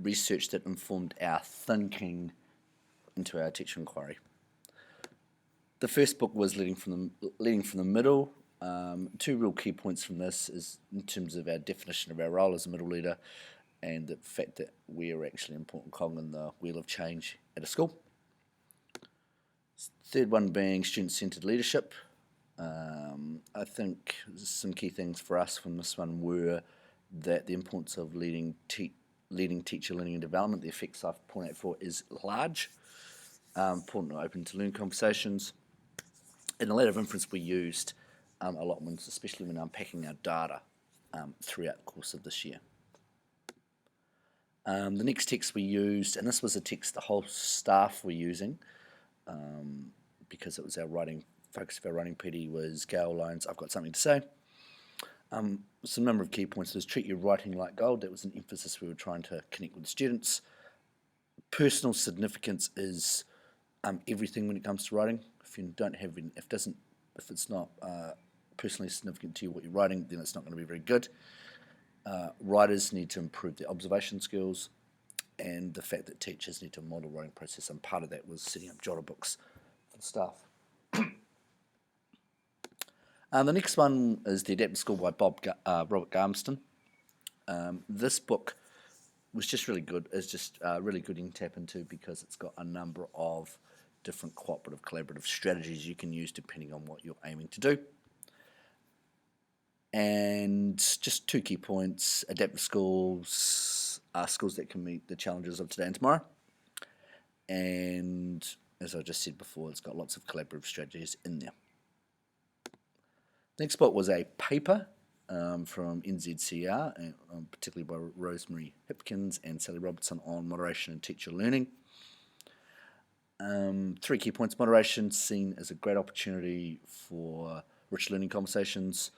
research that informed our thinking into our teacher inquiry. The first book was Leading from the Middle. Two real key points from this is in terms of our definition of our role as a middle leader and the fact that we're actually an important cog in the wheel of change at a school. Third one being student-centred leadership. I think some key things for us from this one were that the importance of leading teacher learning and development, the effects I've pointed out for, is large. Important to open to learn conversations. And a lot of inference we used a lot, especially when unpacking our data throughout the course of this year. The next text we used, and this was a text the whole staff were using, because it was our focus of our writing PD was Gail Lyons, I've got something to say. Some number of key points was treat your writing like gold. That was an emphasis we were trying to connect with the students. Personal significance is everything when it comes to writing. If it's not personally significant to you what you're writing, then it's not going to be very good. Writers need to improve their observation skills, and the fact that teachers need to model writing process, and part of that was setting up jotter books for the staff. The next one is The Adapted School by Robert Garmston. This book was just really good. It's just really good you can tap into because it's got a number of different cooperative, collaborative strategies you can use depending on what you're aiming to do. And just two key points: adaptive schools are schools that can meet the challenges of today and tomorrow. And as I just said before, it's got lots of collaborative strategies in there. Next book was a paper from NZCR, particularly by Rosemary Hipkins and Sally Robertson, on moderation and teacher learning. Three key points: moderation seen as a great opportunity for rich learning conversations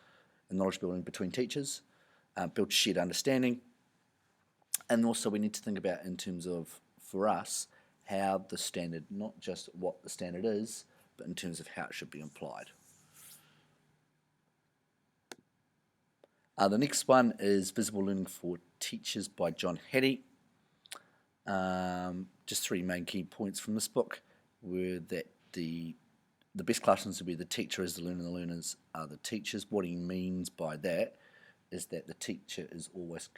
and knowledge building between teachers, build shared understanding, and also we need to think about in terms of, for us, how the standard, not just what the standard is, but in terms of how it should be applied. The next one is Visible Learning for Teachers by John Hattie. Just three main key points from this book were that the best classrooms will be the teacher is the learner, and the learners are the teachers. What he means by that is that the teacher is always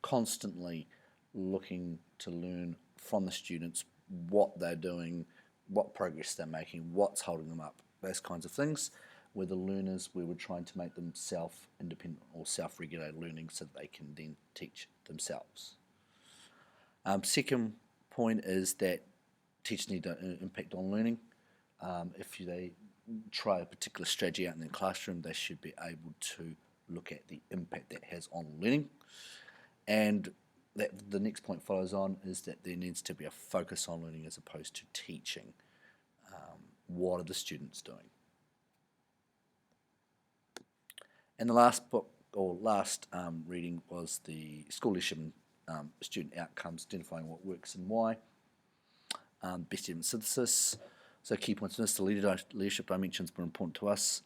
constantly looking to learn from the students what they're doing, what progress they're making, what's holding them up, those kinds of things. Where the learners, we were trying to make them self-independent or self-regulated learning so that they can then teach themselves. Second point is that teachers need an impact on learning. If they try a particular strategy out in their classroom, they should be able to look at the impact that has on learning. And that the next point follows on is that there needs to be a focus on learning as opposed to teaching. What are the students doing? And the last book, or last reading, was the School Leadership and Student Outcomes, Identifying What Works and Why. Best evidence synthesis. So key points in this: the leadership dimensions were important to us.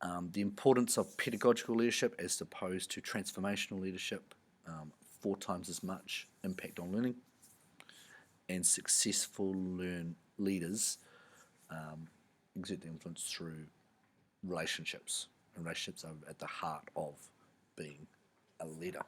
The importance of pedagogical leadership as opposed to transformational leadership, 4 times as much impact on learning. And successful leaders exert their influence through relationships. And relationships are at the heart of being a leader.